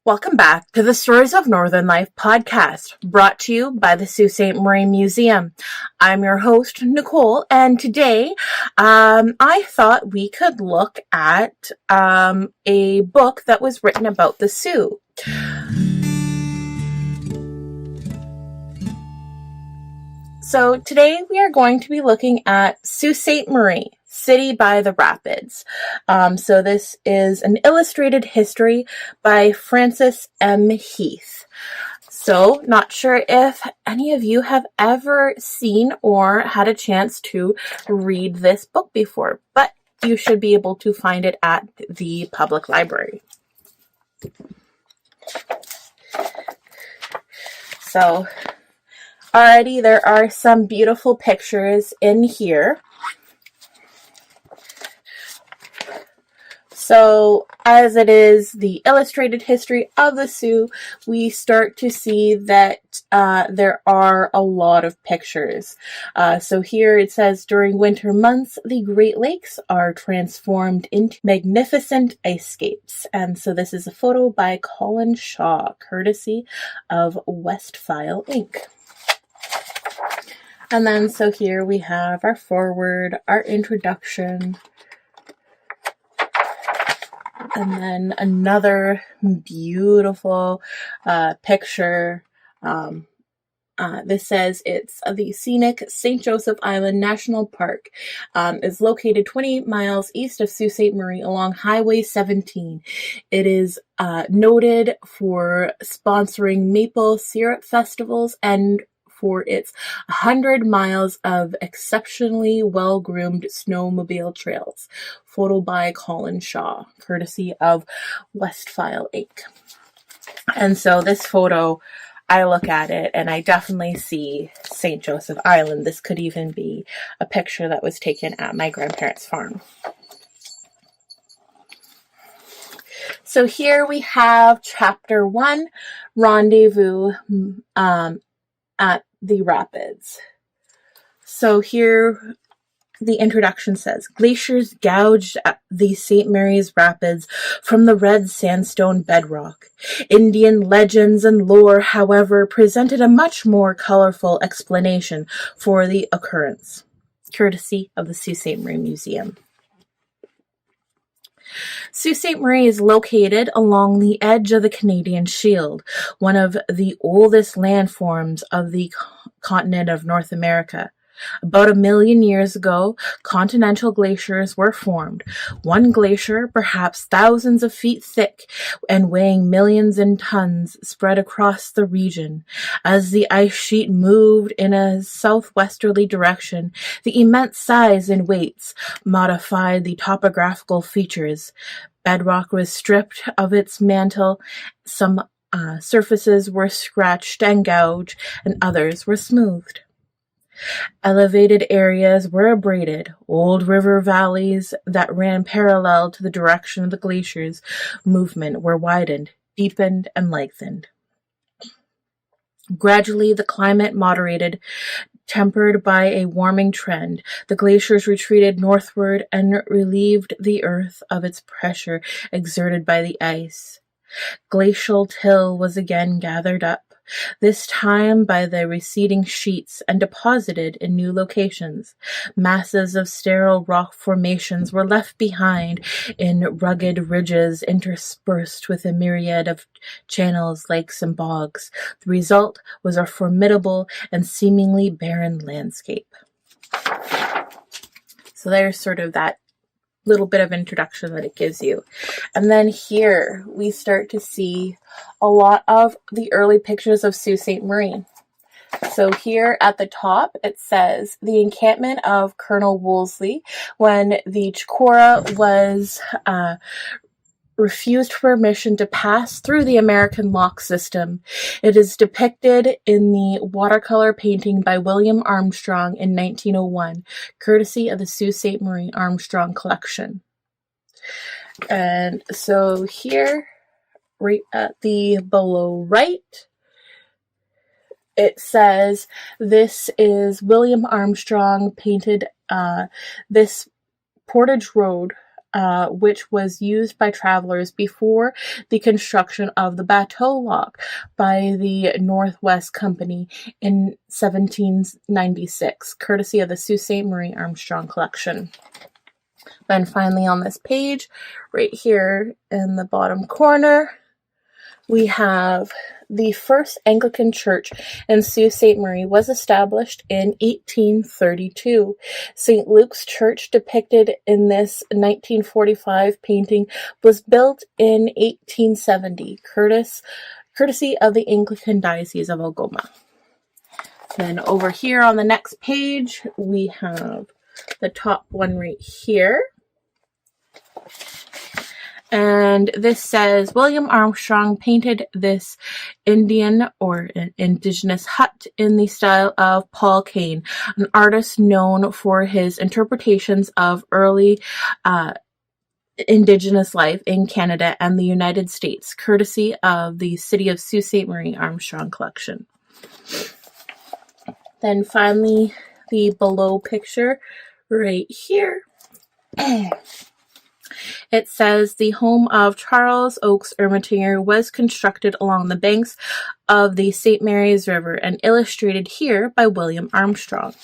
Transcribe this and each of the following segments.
Welcome back to the Stories of Northern Life podcast, brought to you by the Sault Ste. Marie Museum. I'm your host, Nicole, and today I thought we could look at a book that was written about the Sioux. So today we are going to be looking at Sault Ste. Marie, City by the Rapids. So this is an illustrated history by Francis M. Heath. So not sure if any of you have ever seen or had a chance to read this book before, but you should be able to find it at the public library. So already there are some beautiful pictures in here. So as it is the illustrated history of the Sioux, we start to see that there are a lot of pictures. So here it says, during winter months, the Great Lakes are transformed into magnificent icescapes. And so this is a photo by Colin Shaw, courtesy of Westphal Inc. And then so here we have our foreword, our introduction, and then another beautiful picture. This says it's the scenic St. Joseph Island National Park. Is located 20 miles east of Sault Ste. Marie along Highway 17. It is noted for sponsoring maple syrup festivals and for its 100 miles of exceptionally well-groomed snowmobile trails. Photo by Colin Shaw, courtesy of Westphal Inc. And so this photo, I look at it and I definitely see St. Joseph Island. This could even be a picture that was taken at my grandparents' farm. So here we have Chapter 1, Rendezvous at the Rapids. So here the introduction says, glaciers gouged at the St. Mary's Rapids from the red sandstone bedrock. Indian legends and lore, however, presented a much more colorful explanation for the occurrence, courtesy of the Sault Ste. Marie Museum. Sault Ste. Marie is located along the edge of the Canadian Shield, one of the oldest landforms of the continent of North America. About 1 million years ago, continental glaciers were formed. One glacier, perhaps thousands of feet thick and weighing millions in tons, spread across the region. As the ice sheet moved in a southwesterly direction, the immense size and weights modified the topographical features. Bedrock was stripped of its mantle. Some surfaces were scratched and gouged, and others were smoothed. Elevated areas were abraded. Old river valleys that ran parallel to the direction of the glacier's movement were widened, deepened, and lengthened. Gradually, the climate moderated, tempered by a warming trend. The glaciers retreated northward and relieved the earth of its pressure exerted by the ice. Glacial till was again gathered up, this time by the receding sheets, and deposited in new locations. Masses of sterile rock formations were left behind in rugged ridges interspersed with a myriad of channels, lakes, and bogs. The result was a formidable and seemingly barren landscape. So there's sort of that little bit of introduction that it gives you. And then here we start to see a lot of the early pictures of Sault Ste. Marie. So here at the top it says the encampment of Colonel Wolseley when the Chicora was refused permission to pass through the American lock system. It is depicted in the watercolor painting by William Armstrong in 1901, courtesy of the Sault Ste. Marie Armstrong Collection. And so here, right at the below right, it says this is William Armstrong painted this Portage Road which was used by travelers before the construction of the Bateau Lock by the Northwest Company in 1796, courtesy of the Sault Ste. Marie Armstrong Collection. Then finally on this page, right here in the bottom corner, we have the first Anglican church in Sault Ste. Marie was established in 1832. St. Luke's Church, depicted in this 1945 painting, was built in 1870, courtesy of the Anglican Diocese of Algoma. Then over here on the next page, we have the top one right here. And this says, William Armstrong painted this Indian or indigenous hut in the style of Paul Kane, an artist known for his interpretations of early indigenous life in Canada and the United States, courtesy of the City of Sault Ste. Marie Armstrong Collection. Then finally, the below picture right here. It says the home of Charles Oakes Ermitier was constructed along the banks of the St. Mary's River and illustrated here by William Armstrong.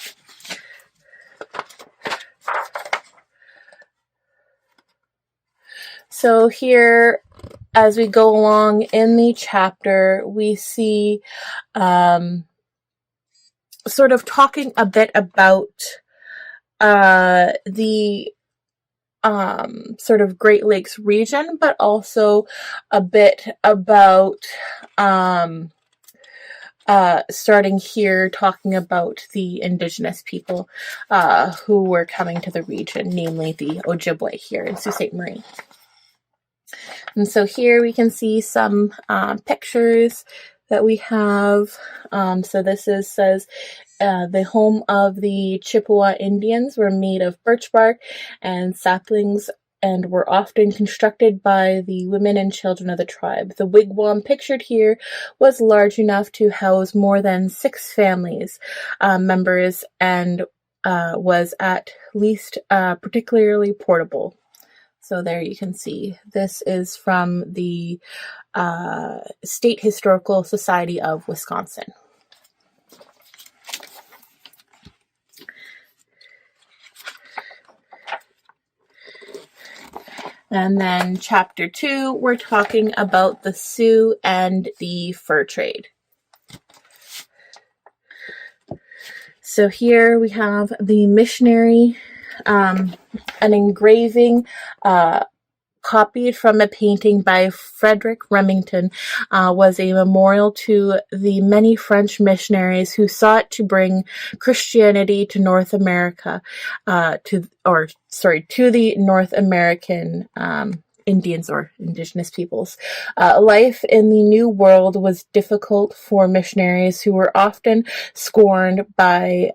So here, as we go along in the chapter, we see sort of talking a bit about the sort of Great Lakes region, but also a bit about starting here talking about the indigenous people who were coming to the region, namely the Ojibwe here in Sault Ste. Marie. And so here we can see some pictures that we have. So this says the home of the Chippewa Indians were made of birch bark and saplings and were often constructed by the women and children of the tribe. The wigwam pictured here was large enough to house more than 6 families members and was at least particularly portable. So there you can see. This is from the State Historical Society of Wisconsin. And then chapter 2, we're talking about the Sioux and the fur trade. So here we have the missionary, an engraving copied from a painting by Frederick Remington, was a memorial to the many French missionaries who sought to bring Christianity to North America, to the North American Indians or indigenous peoples. Life in the New World was difficult for missionaries who were often scorned by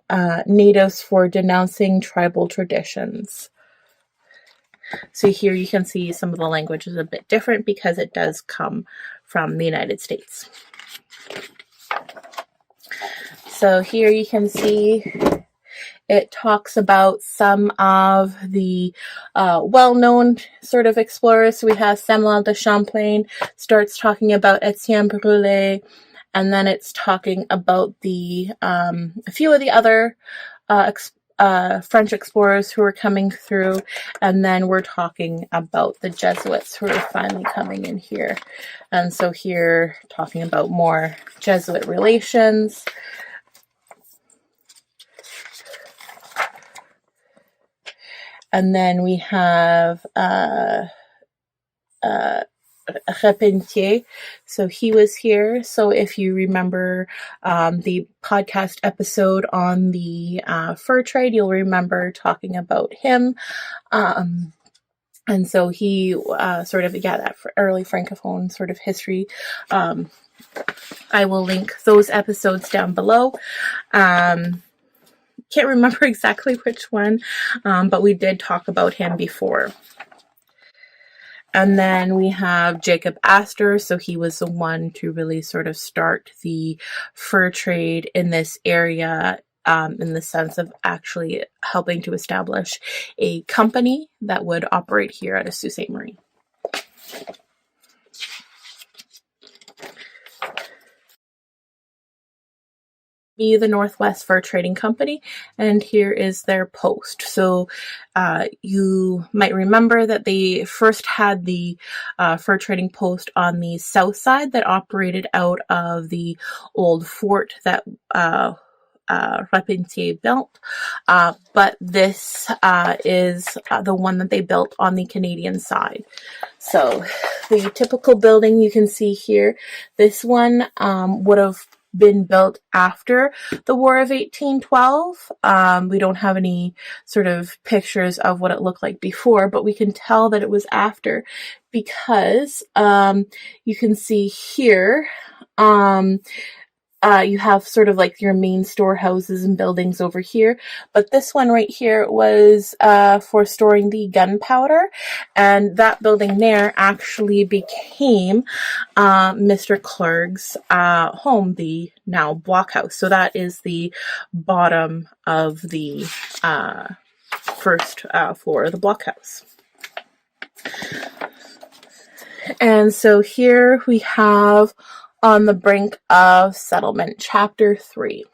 natives for denouncing tribal traditions. So here you can see some of the language is a bit different because it does come from the United States. So here you can see it talks about some of the well-known sort of explorers. So we have Samuel de Champlain starts talking about Etienne Brulé, and then it's talking about the a few of the other French explorers who are coming through, and then we're talking about the Jesuits who are finally coming in here. And so here, talking about more Jesuit relations. And then we have Repentier. So he was here. So if you remember the podcast episode on the fur trade, you'll remember talking about him. And so he that early Francophone sort of history. I will link those episodes down below. Can't remember exactly which one, but we did talk about him before. And then we have Jacob Astor. So he was the one to really sort of start the fur trade in this area in the sense of actually helping to establish a company that would operate here at Sault Ste. Marie. Be the Northwest Fur Trading Company, and here is their post. So you might remember that they first had the fur trading post on the south side that operated out of the old fort that Rapentier built, but this is the one that they built on the Canadian side. So the typical building you can see here, this one would have been built after the War of 1812. We don't have any sort of pictures of what it looked like before, but we can tell that it was after because you can see here you have sort of like your main storehouses and buildings over here, but this one right here was for storing the gunpowder, and that building there actually became Mr. Clerg's home, the now blockhouse. So that is the bottom of the first floor of the blockhouse. And so here we have On the Brink of Settlement, Chapter 3.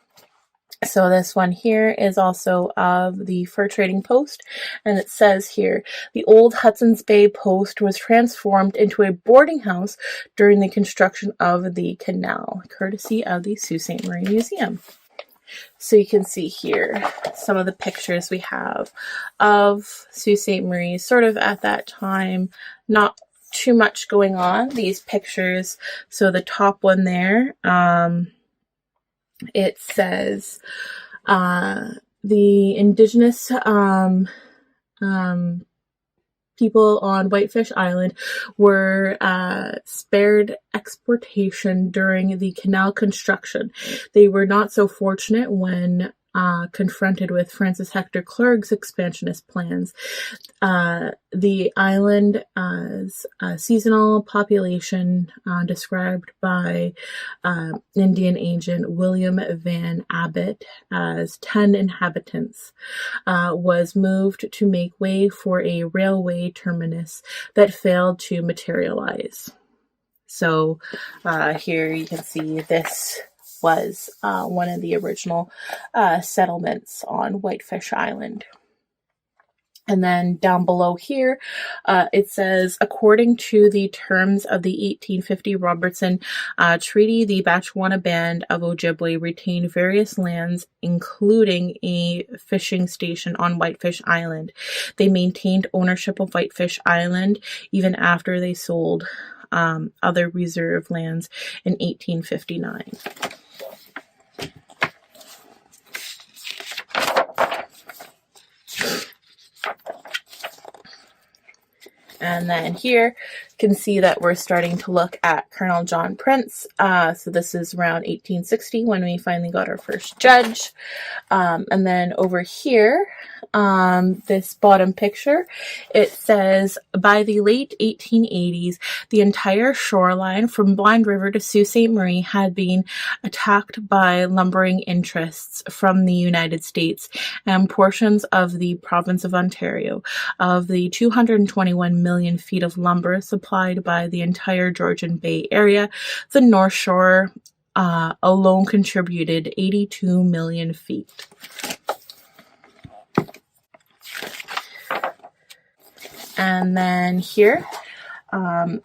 So this one here is also of the fur trading post, and it says here, the old Hudson's Bay post was transformed into a boarding house during the construction of the canal, courtesy of the Sault Ste. Marie Museum. So you can see here some of the pictures we have of Sault Ste. Marie sort of at that time, not too much going on. These pictures, so the top one there, it says the indigenous people on Whitefish Island were spared exportation during the canal construction. They were not so fortunate when confronted with Francis Hector Clerg's expansionist plans. The island's seasonal population, described by Indian agent William Van Abbott as 10 inhabitants, was moved to make way for a railway terminus that failed to materialize. So here you can see this was one of the original settlements on Whitefish Island. And then down below here, it says, according to the terms of the 1850 Robertson Treaty, the Batchewana Band of Ojibwe retained various lands, including a fishing station on Whitefish Island. They maintained ownership of Whitefish Island even after they sold other reserve lands in 1859. And then here you can see that we're starting to look at Colonel John Prince. So this is around 1860 when we finally got our first judge. And then over here, this bottom picture, it says, by the late 1880s, the entire shoreline from Blind River to Sault Ste. Marie had been attacked by lumbering interests from the United States and portions of the province of Ontario. Of the 221 million feet of lumber supplied by the entire Georgian Bay area, the North Shore alone contributed 82 million feet. And then here,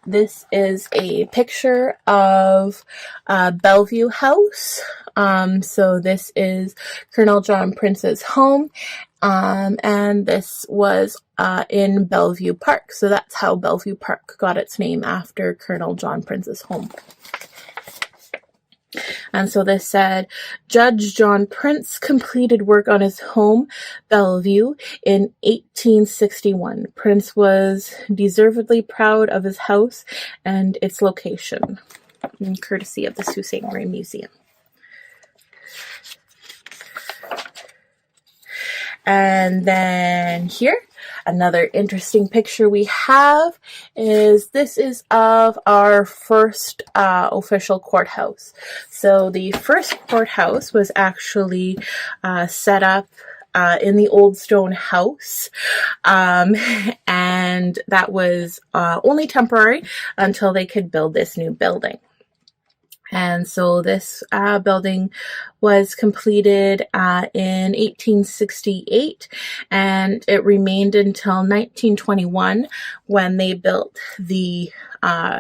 this is a picture of Bellevue House. So this is Colonel John Prince's home, and this was in Bellevue Park. So that's how Bellevue Park got its name, after Colonel John Prince's home. And so this said, Judge John Prince completed work on his home, Bellevue, in 1861. Prince was deservedly proud of his house and its location, courtesy of the Sault Ste. Marie Museum. And then here, Another interesting picture we have is this is of our first official courthouse. So the first courthouse was actually set up in the old stone house, and that was only temporary until they could build this new building. And so this building was completed in 1868, and it remained until 1921 when they built the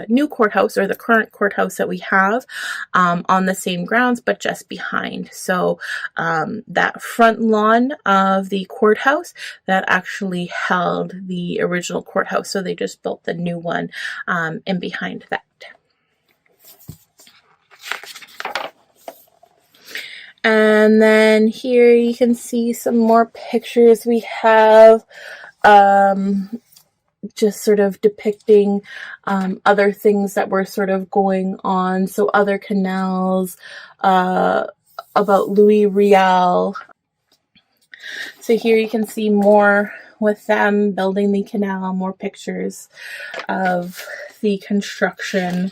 new courthouse, or the current courthouse that we have, on the same grounds but just behind. So that front lawn of the courthouse, that actually held the original courthouse, so they just built the new one in behind that. And then here you can see some more pictures we have, just sort of depicting other things that were sort of going on. So other canals, about Louis Riel. So here you can see more with them building the canal, more pictures of the construction.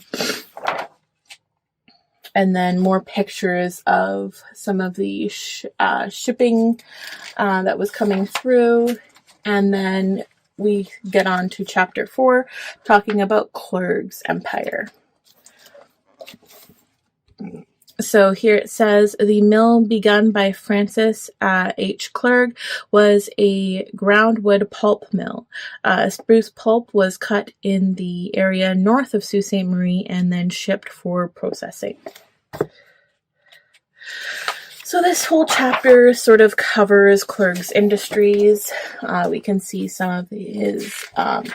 And then more pictures of some of the shipping that was coming through. And then we get on to chapter 4, talking about Clergue's Empire. So here it says, the mill begun by Francis H. Clergue was a groundwood pulp mill. Spruce pulp was cut in the area north of Sault Ste. Marie and then shipped for processing. So this whole chapter sort of covers Clergue's industries. We can see some of his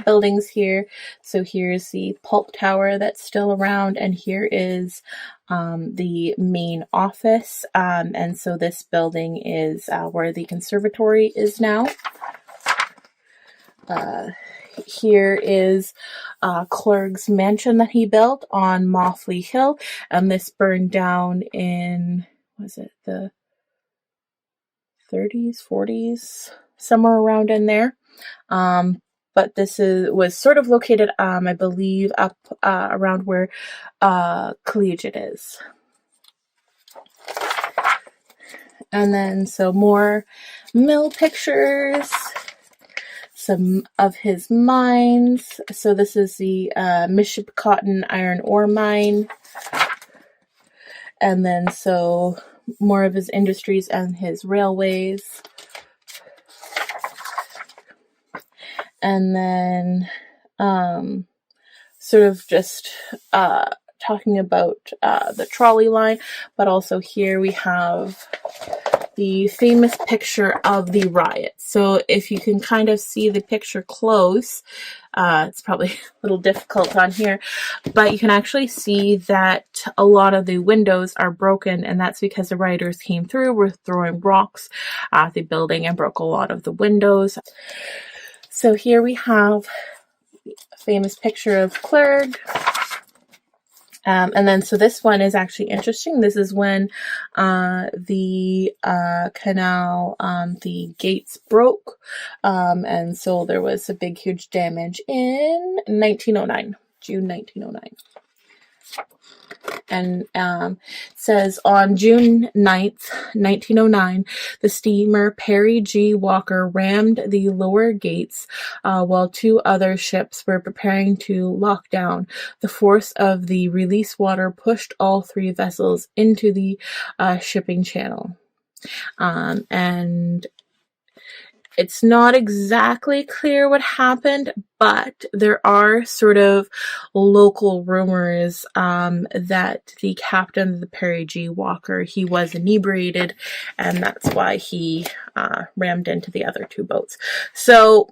buildings here. So here's the pulp tower that's still around, and here is the main office. And so this building is where the conservatory is now. Here is Clergue's mansion that he built on Moffley Hill, and this burned down in, was it the 30s, 40s, somewhere around in there. But this was sort of located, I believe, up around where Collegiate is. And then so more mill pictures, some of his mines. So this is the Mishipcotton iron ore mine. And then so more of his industries and his railways. And then sort of just talking about the trolley line, but also here we have the famous picture of the riot. So if you can kind of see the picture close, it's probably a little difficult on here, but you can actually see that a lot of the windows are broken, and that's because the rioters came through, were throwing rocks at the building and broke a lot of the windows. So here we have a famous picture of Clergue. And then, so this one is actually interesting. This is when the canal, the gates broke. And so there was a big, huge damage in 1909, June 1909. And it says, on June 9th, 1909, the steamer Perry G. Walker rammed the lower gates while two other ships were preparing to lock down. The force of the release water pushed all three vessels into the shipping channel. And it's not exactly clear what happened, but there are sort of local rumors that the captain of the Perry G. Walker, he was inebriated, and that's why he rammed into the other two boats. So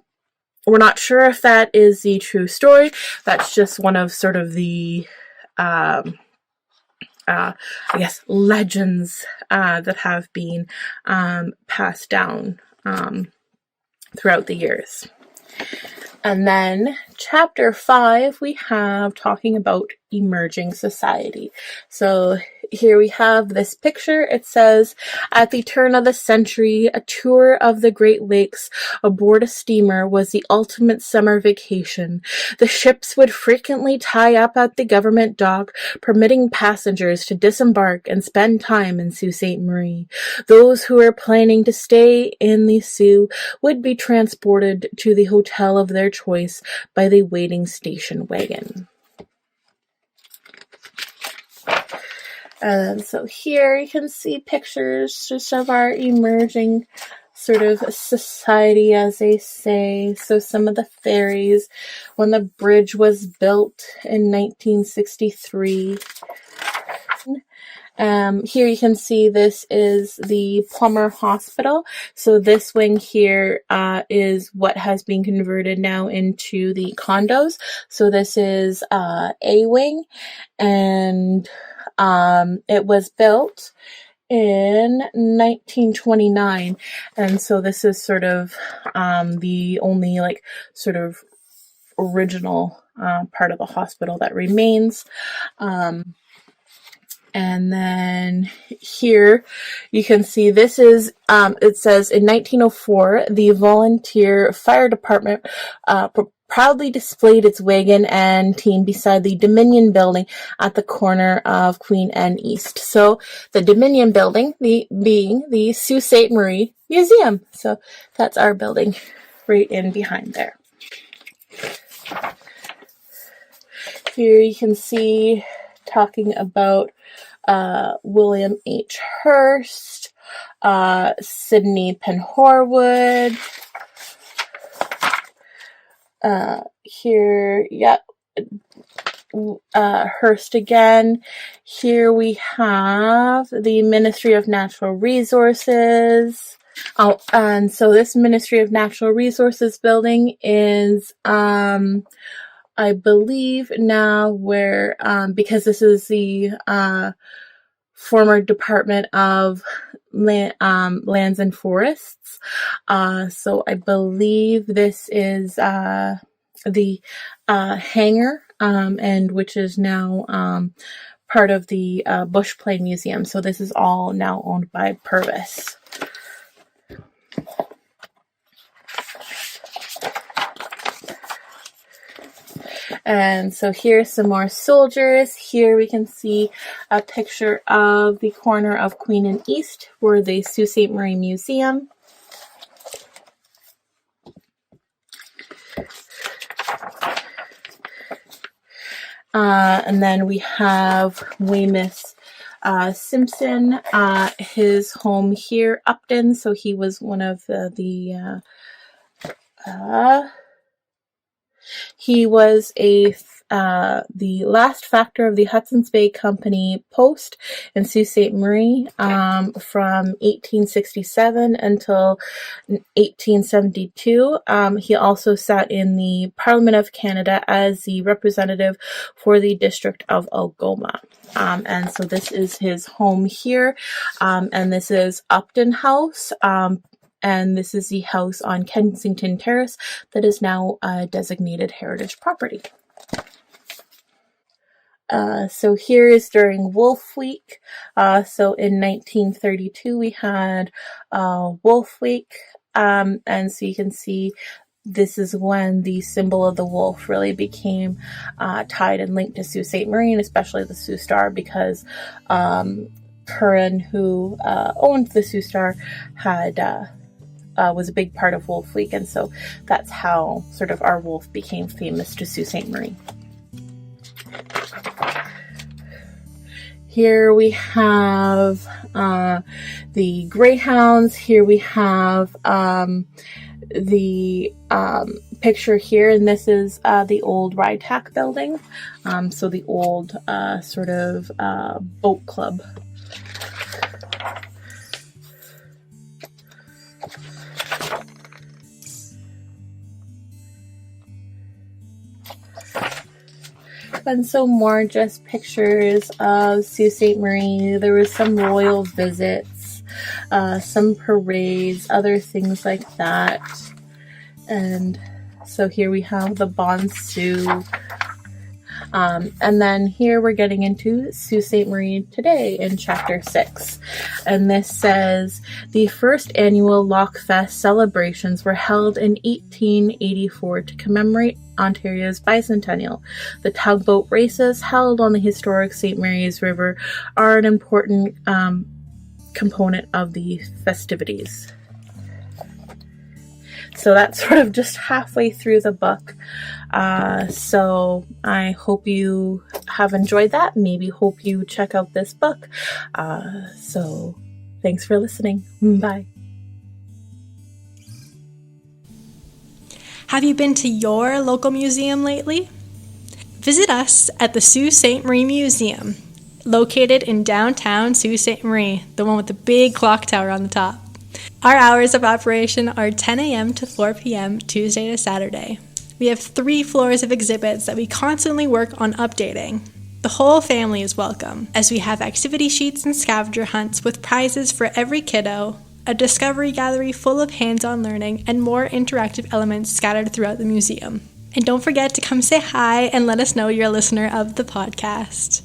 we're not sure if that is the true story. That's just one of sort of the I guess legends that have been passed down throughout the years. And then chapter 5, we have talking about emerging society. So here we have this picture. It says, at the turn of the century, a tour of the Great Lakes aboard a steamer was the ultimate summer vacation. The ships would frequently tie up at the government dock, permitting passengers to disembark and spend time in Sault Ste. Marie. Those who were planning to stay in the Sault would be transported to the hotel of their choice by the waiting station wagon. And so here you can see pictures just of our emerging sort of society, as they say. So some of the ferries, when the bridge was built in 1963. Here you can see this is the Plummer Hospital. So this wing here is what has been converted now into the condos. So this is A wing, and it was built in 1929, and so this is sort of the only like sort of original part of the hospital that remains. And then here you can see this is, it says in 1904, the volunteer fire department proudly displayed its wagon and team beside the Dominion building at the corner of Queen Anne East. So the Dominion building being the Sault Ste. Marie Museum. So that's our building right in behind there. Here you can see talking about William H. Hearst, Sidney Penhorwood. Here, yeah, Hearst again. Here we have the Ministry of Natural Resources. Oh, and so this Ministry of Natural Resources building is, I believe now where, because this is the former Department of Lands and Forests. So I believe this is the hangar, and which is now part of the Bush Plane Museum. So this is all now owned by Purvis. And so here's some more soldiers. Here we can see a picture of the corner of Queen and East for the Sault Ste. Marie Museum. And then we have Weymouth Simpson, his home here, Upton. So he was one of he was the last factor of the Hudson's Bay Company post in Sault Ste. Marie from 1867 until 1872. He also sat in the Parliament of Canada as the representative for the District of Algoma. And so this is his home here, and this is Upton House. And this is the house on Kensington Terrace that is now a designated heritage property. So here is during Wolf Week. So in 1932 we had Wolf Week, and so you can see this is when the symbol of the wolf really became tied and linked to Sault Ste. Marie, and especially the Sault Star, because Curran, who owned the Sault Star, had was a big part of Wolf Week, and so that's how sort of our wolf became famous to Sault Ste. Marie. Here we have the greyhounds. Here we have the picture here, and this is the old Rytack building. So the old sort of boat club. And so more just pictures of Sault Ste. Marie. There was some royal visits, some parades, other things like that. And so here we have the Bon Sioux. And then here we're getting into Sault Ste. Marie today in Chapter 6. And this says, the first annual Lochfest celebrations were held in 1884 to commemorate Ontario's bicentennial. The tugboat races held on the historic St. Mary's River are an important component of the festivities. So that's sort of just halfway through the book. So I hope you have enjoyed that. Maybe hope you check out this book. So thanks for listening. Bye. Have you been to your local museum lately? Visit us at the Sault Ste. Marie Museum, located in downtown Sault Ste. Marie, the one with the big clock tower on the top. Our hours of operation are 10 a.m. to 4 p.m. Tuesday to Saturday. We have 3 floors of exhibits that we constantly work on updating. The whole family is welcome, as we have activity sheets and scavenger hunts with prizes for every kiddo, a discovery gallery full of hands-on learning, and more interactive elements scattered throughout the museum. And don't forget to come say hi and let us know you're a listener of the podcast.